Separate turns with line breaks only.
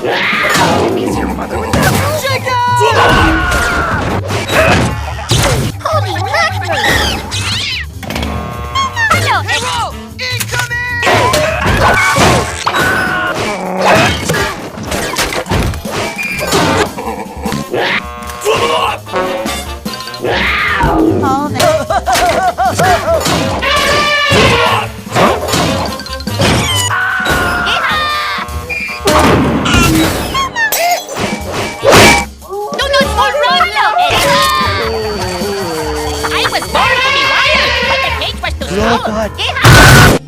Kiss your mother with that.
Holy mackerel! Hello,
Hero! Incoming!
Oh,
Do not run! I was born to be wild, but the cage was too
Oh,
small.
God.